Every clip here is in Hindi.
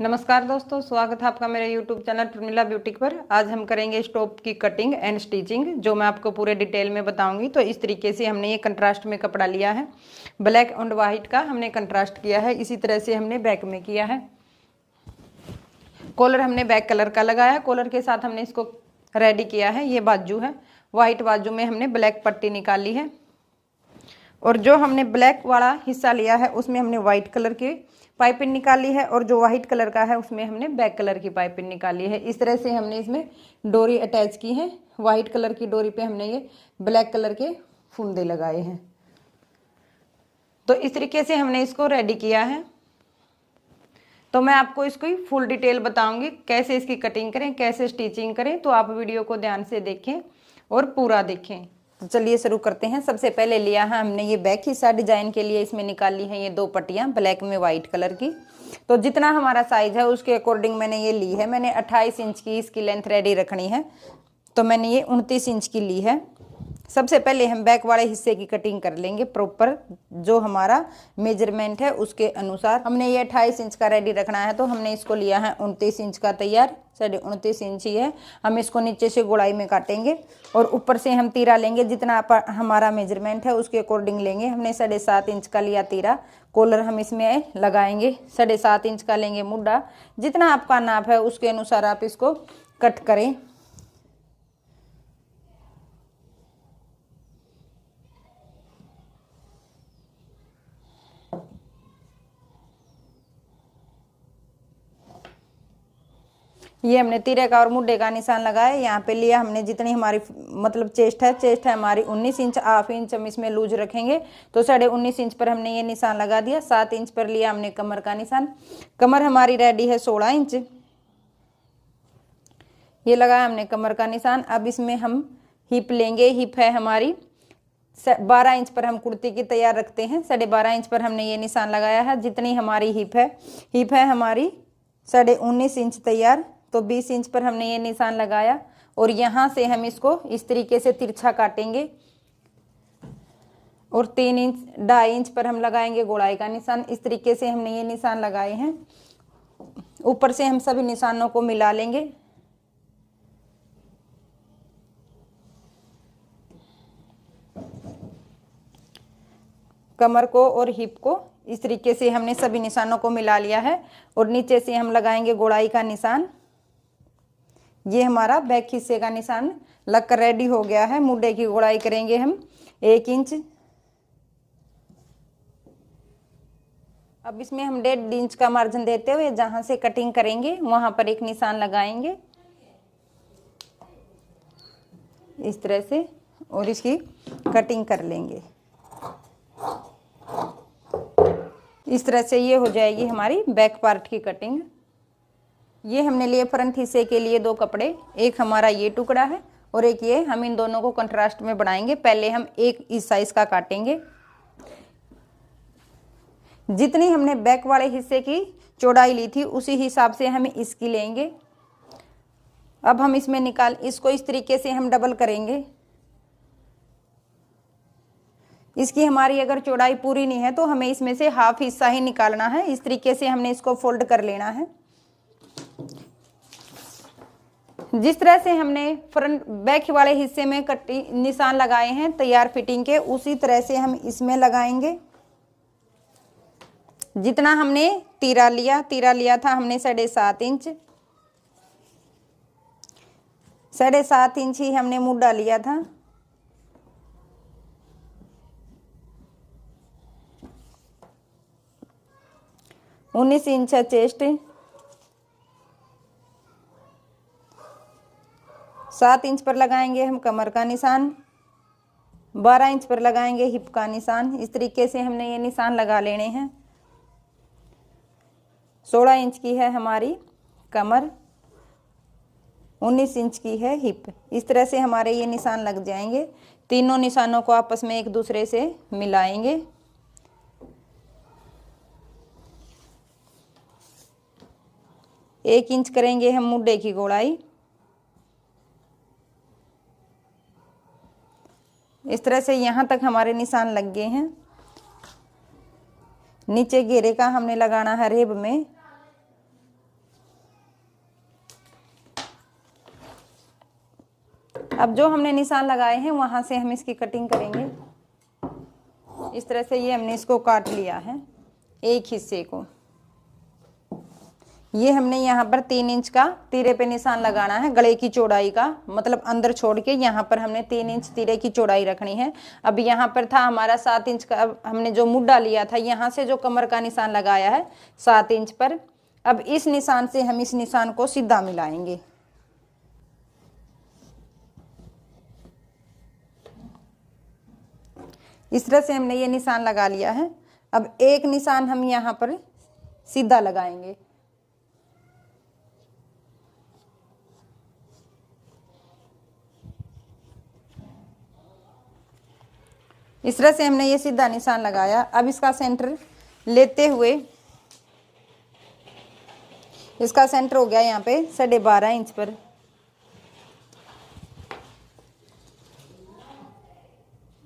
नमस्कार दोस्तों, स्वागत है आपका मेरे YouTube चैनल प्रमिला ब्यूटी पर। आज हम करेंगे स्टोप की कटिंग एंड स्टिचिंग, जो मैं आपको पूरे डिटेल में बताऊंगी। तो इस तरीके से हमने ये कंट्रास्ट में कपड़ा लिया है, ब्लैक एंड वाइट का हमने कंट्रास्ट किया है। इसी तरह से हमने बैक में किया है। कॉलर हमने बैक कलर का लगाया, कॉलर के साथ हमने इसको रेडी किया है। ये बाजू है, वाइट बाजू में हमने ब्लैक पट्टी निकाली है, और जो हमने ब्लैक वाला हिस्सा लिया है उसमें हमने वाइट कलर की पाइपिंग निकाली है, और जो वाइट कलर का है उसमें हमने ब्लैक कलर की पाइपिंग निकाली है। इस तरह से हमने इसमें डोरी अटैच की है। वाइट कलर की डोरी पे हमने ये ब्लैक कलर के फुंदे लगाए हैं। तो इस तरीके से हमने इसको रेडी किया है। तो मैं आपको इसकी फुल डिटेल बताऊंगी, कैसे इसकी कटिंग करें, कैसे स्टिचिंग करें। तो आप वीडियो को ध्यान से देखें और पूरा देखें। तो चलिए शुरू करते हैं। सबसे पहले लिया है हमने ये बैक हिस्सा डिजाइन के लिए, इसमें निकाली है ये 2 पट्टियां ब्लैक में वाइट कलर की। तो जितना हमारा साइज है उसके अकॉर्डिंग मैंने ये ली है। मैंने 28 इंच की इसकी लेंथ रेडी रखनी है, तो मैंने ये 29 इंच की ली है। सबसे पहले हम बैक वाले हिस्से की कटिंग कर लेंगे प्रॉपर, जो हमारा मेजरमेंट है उसके अनुसार। हमने ये 28 इंच का रेडी रखना है, तो हमने इसको लिया है 29 इंच का तैयार। 29.5 इंच ही है। हम इसको नीचे से गोलाई में काटेंगे और ऊपर से हम तीरा लेंगे। जितना हमारा मेजरमेंट है उसके अकॉर्डिंग लेंगे। हमने 7.5 इंच का लिया तीरा। कॉलर हम इसमें लगाएंगे। 7.5 इंच का लेंगे मुड्ढा। जितना आपका नाप है उसके अनुसार आप इसको कट करें। ये हमने तीरे का और मुड्ढे का निशान लगाया। यहाँ पे लिया हमने जितनी हमारी मतलब चेस्ट है हमारी 19 इंच। हाफ इंच हम इसमें लूज रखेंगे, तो 19.5 इंच पर हमने ये निशान लगा दिया। 7 इंच पर लिया हमने कमर का निशान। कमर हमारी रेडी है 16 इंच। ये लगाया हमने कमर का निशान। अब इसमें हम हिप लेंगे। हिप है हमारी 12 इंच पर हम कुर्ती की तैयार रखते हैं। 12.5 इंच पर हमने ये निशान लगाया है। जितनी हमारी हिप है हमारी 19.5 इंच तैयार। तो 20 इंच पर हमने ये निशान लगाया, और यहाँ से हम इसको इस तरीके से तिरछा काटेंगे, और 2.5 इंच पर हम लगाएंगे गोलाई का निशान। इस तरीके से हमने ये निशान लगाए हैं। ऊपर से हम सभी निशानों को मिला लेंगे। कमर को और हिप को इस तरीके से हमने सभी निशानों को मिला लिया है, और नीचे से हम लगाएंगे गोलाई का निशान। ये हमारा बैक हिस्से का निशान लगकर रेडी हो गया है। मुड्ढे की गोलाई करेंगे हम 1 इंच। अब इसमें हम 1.5 इंच का मार्जिन देते हुए जहां से कटिंग करेंगे वहां पर एक निशान लगाएंगे इस तरह से, और इसकी कटिंग कर लेंगे। इस तरह से ये हो जाएगी हमारी बैक पार्ट की कटिंग। ये हमने लिए फ्रंट हिस्से के लिए 2 कपड़े। एक हमारा ये टुकड़ा है और एक ये। हम इन दोनों को कंट्रास्ट में बनाएंगे। पहले हम एक इस साइज का काटेंगे। जितनी हमने बैक वाले हिस्से की चौड़ाई ली थी उसी हिसाब से हम इसकी लेंगे। अब हम इसमें इसको इस तरीके से हम डबल करेंगे। इसकी हमारी अगर चौड़ाई पूरी नहीं है तो हमें इसमें से हाफ हिस्सा ही निकालना है। इस तरीके से हमने इसको फोल्ड कर लेना है। जिस तरह से हमने फ्रंट बैक वाले हिस्से में निशान लगाए हैं तैयार फिटिंग के, उसी तरह से हम इसमें लगाएंगे। जितना हमने तीरा लिया था हमने 7.5 इंच। 7.5 इंच ही हमने मुड्ढा लिया था। उन्नीस इंच है चेस्ट। 7 इंच पर लगाएंगे हम कमर का निशान। 12 इंच पर लगाएंगे हिप का निशान। इस तरीके से हमने ये निशान लगा लेने हैं। 16 इंच की है हमारी कमर, 19 इंच की है हिप। इस तरह से हमारे ये निशान लग जाएंगे। तीनों निशानों को आपस में एक दूसरे से मिलाएंगे। एक इंच करेंगे हम मुड्ढे की गोलाई। इस तरह से यहाँ तक हमारे निशान लग गए हैं। नीचे घेरे का हमने लगाना है रेब में। अब जो हमने निशान लगाए हैं वहां से हम इसकी कटिंग करेंगे। इस तरह से ये हमने इसको काट लिया है एक हिस्से को। ये हमने यहाँ पर 3 इंच का तीरे पे निशान लगाना है गले की चौड़ाई का, मतलब अंदर छोड़ के यहाँ पर हमने 3 इंच तीरे की चौड़ाई रखनी है। अब यहाँ पर था हमारा 7 इंच का, अब हमने जो मुड्ढा लिया था यहाँ से जो कमर का निशान लगाया है 7 इंच पर, अब इस निशान से हम इस निशान को सीधा मिलाएंगे। इस तरह से हमने ये निशान लगा लिया है। अब एक निशान हम यहाँ पर सीधा लगाएंगे। इस तरह से हमने ये सीधा निशान लगाया। अब इसका सेंटर लेते हुए, इसका सेंटर हो गया यहाँ पे 12.5 इंच पर।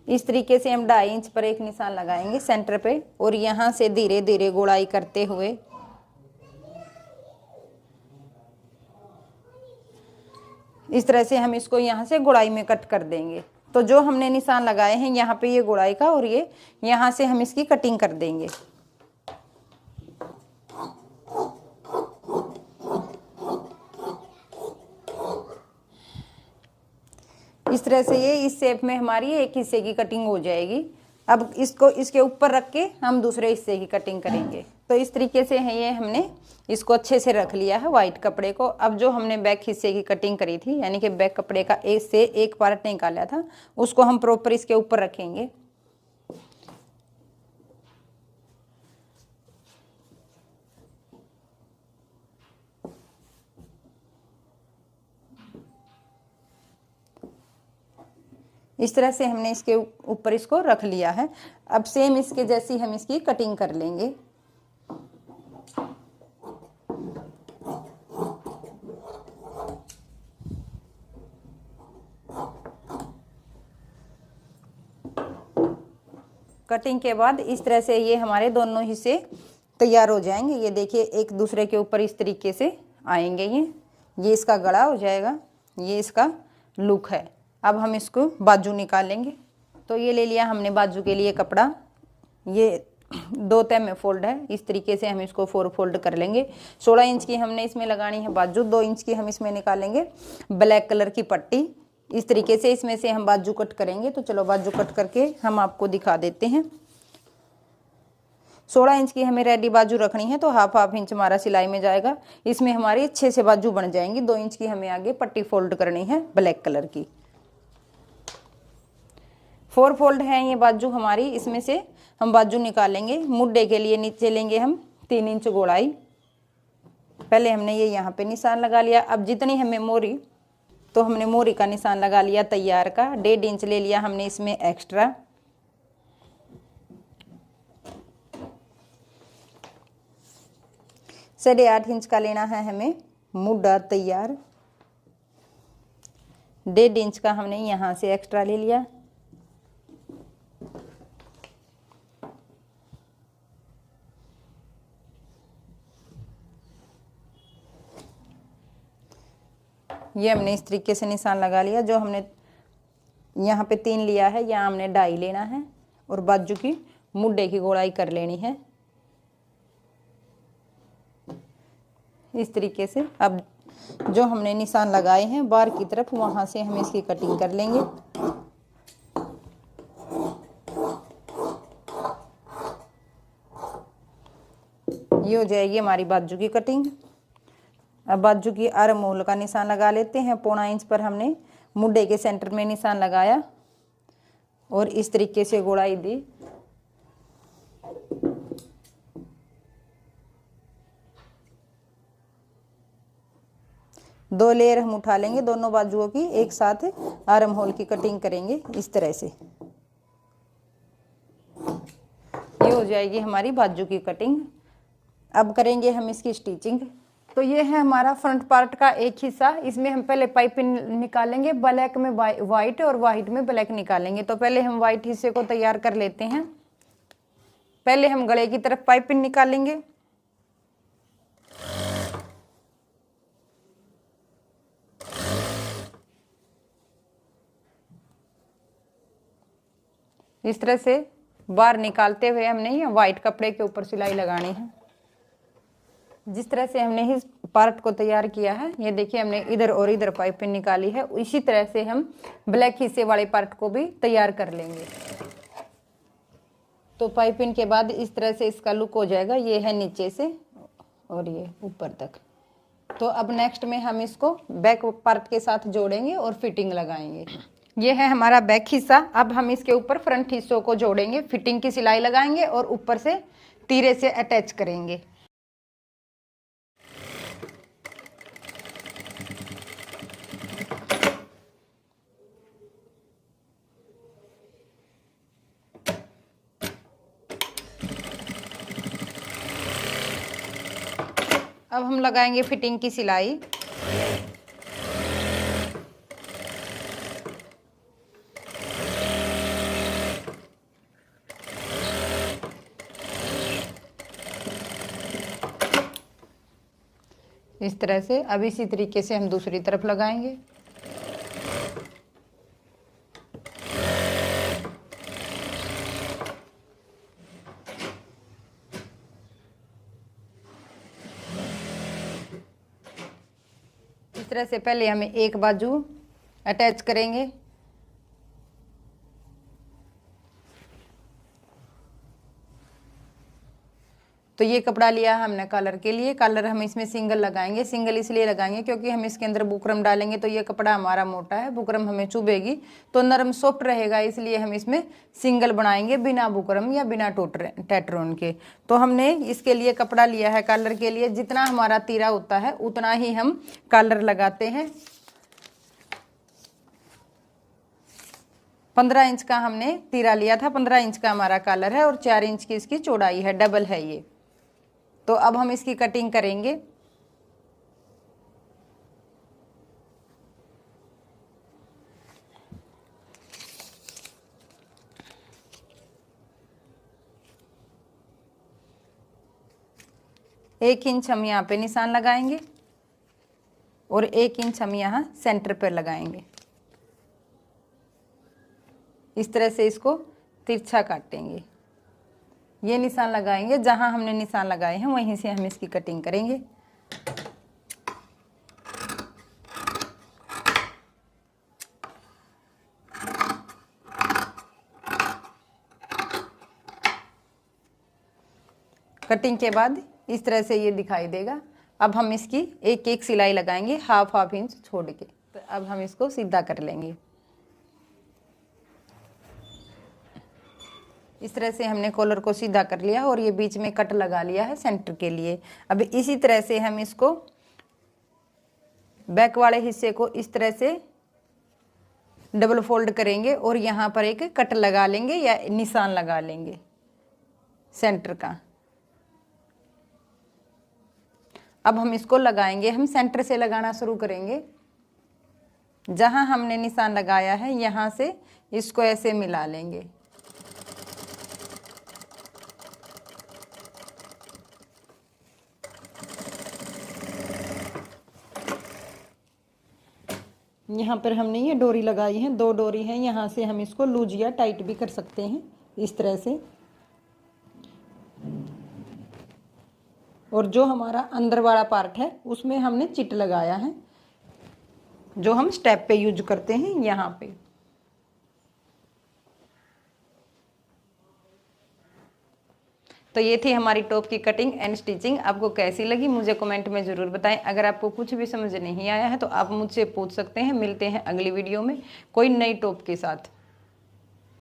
इस तरीके से हम 2.5 इंच पर एक निशान लगाएंगे सेंटर पे, और यहाँ से धीरे धीरे गोलाई करते हुए इस तरह से हम इसको यहाँ से गोलाई में कट कर देंगे। तो जो हमने निशान लगाए हैं यहाँ पे ये गोलाई का, और ये यहाँ से हम इसकी कटिंग कर देंगे। इस तरह से ये इस शेप में हमारी एक हिस्से की कटिंग हो जाएगी। अब इसको इसके ऊपर रख के हम दूसरे हिस्से की कटिंग करेंगे। तो इस तरीके से है ये, हमने इसको अच्छे से रख लिया है वाइट कपड़े को। अब जो हमने बैक हिस्से की कटिंग करी थी, यानी कि बैक कपड़े का एक से एक पार्ट निकाला था, उसको हम प्रॉपर इसके ऊपर रखेंगे। इस तरह से हमने इसके ऊपर इसको रख लिया है। अब सेम इसके जैसी हम इसकी कटिंग कर लेंगे। कटिंग के बाद इस तरह से ये हमारे दोनों हिस्से तैयार हो जाएंगे। ये देखिए एक दूसरे के ऊपर इस तरीके से आएंगे। ये इसका गला हो जाएगा, ये इसका लुक है। अब हम इसको बाजू निकालेंगे। तो ये ले लिया हमने बाजू के लिए कपड़ा, ये 2 तह में फोल्ड है। इस तरीके से हम इसको 4 फोल्ड कर लेंगे। 16 इंच की हमने इसमें लगानी है बाजू, 2 इंच की हम इसमें निकालेंगे ब्लैक कलर की पट्टी। इस तरीके से इसमें से हम बाजू कट करेंगे। तो चलो बाजू कट करके हम आपको दिखा देते हैं। 16 इंच की हमें रेडी बाजू रखनी है, तो हाफ इंच हमारा सिलाई में जाएगा। इसमें हमारी 6 से बाजू बन जाएंगी। 2 इंच की हमें आगे पट्टी फोल्ड करनी है ब्लैक कलर की। 4 फोल्ड है ये बाजू हमारी। इसमें से हम बाजू निकालेंगे। मुड्ढे के लिए नीचे लेंगे हम 3 इंच गोलाई। पहले हमने ये यहाँ पे निशान लगा लिया। अब जितनी हमें मोरी, तो हमने मोरी का निशान लगा लिया तैयार का। 1.5 इंच ले लिया हमने इसमें एक्स्ट्रा। साढ़े 8 इंच का लेना है हमें मुड्ढा तैयार। 1.5 इंच का हमने यहाँ से एक्स्ट्रा ले लिया। ये हमने इस तरीके से निशान लगा लिया। जो हमने यहाँ पे 3 लिया है, यहाँ हमने 2.5 लेना है, और बाजू की मुड्ढे की गोलाई कर लेनी है इस तरीके से। अब जो हमने निशान लगाए हैं बाहर की तरफ, वहाँ से हम इसकी कटिंग कर लेंगे। ये हो जाएगी हमारी बाजू की कटिंग। अब बाजू की आर्म होल का निशान लगा लेते हैं। 0.25 इंच पर हमने मुड्ढे के सेंटर में निशान लगाया और इस तरीके से गोलाई दी। दो लेयर हम उठा लेंगे दोनों बाजुओं की, एक साथ आर्म होल की कटिंग करेंगे इस तरह से। ये हो जाएगी हमारी बाजू की कटिंग। अब करेंगे हम इसकी स्टिचिंग। तो ये है हमारा फ्रंट पार्ट का एक हिस्सा। इसमें हम पहले पाइपिंग निकालेंगे, ब्लैक में वाइट और वाइट में ब्लैक निकालेंगे। तो पहले हम वाइट हिस्से को तैयार कर लेते हैं। पहले हम गले की तरफ पाइपिंग निकालेंगे। इस तरह से बाहर निकालते हुए हमने ये वाइट कपड़े के ऊपर सिलाई लगानी है। जिस तरह से हमने इस पार्ट को तैयार किया है, ये देखिए हमने इधर और इधर पाइपिंग निकाली है, इसी तरह से हम ब्लैक हिस्से वाले पार्ट को भी तैयार कर लेंगे। तो पाइपिंग के बाद इस तरह से इसका लुक हो जाएगा। ये है नीचे से और ये ऊपर तक। तो अब नेक्स्ट में हम इसको बैक पार्ट के साथ जोड़ेंगे और फिटिंग लगाएंगे। ये है हमारा बैक हिस्सा। अब हम इसके ऊपर फ्रंट हिस्सों को जोड़ेंगे, फिटिंग की सिलाई लगाएंगे और ऊपर से तीरे से अटैच करेंगे। अब हम लगाएंगे फिटिंग की सिलाई। इस तरह से अब इसी तरीके से हम दूसरी तरफ लगाएंगे। इस तरह से पहले हमें एक बाजू अटैच करेंगे। तो ये कपड़ा लिया है हमने कॉलर के लिए। कॉलर हम इसमें सिंगल लगाएंगे। सिंगल इसलिए लगाएंगे क्योंकि हम इसके अंदर बुकरम डालेंगे तो ये कपड़ा हमारा मोटा है, बुकरम हमें चुभेगी तो नरम सॉफ्ट रहेगा, इसलिए हम इसमें सिंगल बनाएंगे बिना बुकरम या बिना टेट्रोन के। तो हमने इसके लिए कपड़ा लिया है कॉलर के लिए। जितना हमारा तीरा होता है उतना ही हम कॉलर लगाते हैं। 15 इंच का हमने तीरा लिया था, 15 इंच का हमारा कॉलर है और 4 इंच की इसकी चौड़ाई है, डबल है ये। तो अब हम इसकी कटिंग करेंगे। एक इंच हम यहाँ पे निशान लगाएंगे और 1 इंच हम यहाँ सेंटर पर लगाएंगे। इस तरह से इसको तिरछा काटेंगे। ये निशान लगाएंगे, जहां हमने निशान लगाए हैं वहीं से हम इसकी कटिंग करेंगे। कटिंग के बाद इस तरह से ये दिखाई देगा। अब हम इसकी एक एक सिलाई लगाएंगे, हाफ इंच छोड़ के। तो अब हम इसको सीधा कर लेंगे। इस तरह से हमने कॉलर को सीधा कर लिया और ये बीच में कट लगा लिया है सेंटर के लिए। अब इसी तरह से हम इसको बैक वाले हिस्से को इस तरह से डबल फोल्ड करेंगे और यहाँ पर एक कट लगा लेंगे या निशान लगा लेंगे सेंटर का। अब हम इसको लगाएंगे, हम सेंटर से लगाना शुरू करेंगे। जहां हमने निशान लगाया है यहाँ से इसको ऐसे मिला लेंगे। यहाँ पर हमने ये डोरी लगाई है, 2 डोरी है। यहाँ से हम इसको लूज या टाइट भी कर सकते हैं इस तरह से। और जो हमारा अंदर वाला पार्ट है उसमें हमने चिट लगाया है, जो हम स्टेप पे यूज करते हैं यहाँ पे। तो ये थी हमारी टॉप की कटिंग एंड स्टिचिंग। आपको कैसी लगी मुझे कमेंट में ज़रूर बताएं। अगर आपको कुछ भी समझ नहीं आया है तो आप मुझसे पूछ सकते हैं। मिलते हैं अगली वीडियो में कोई नई टॉप के साथ।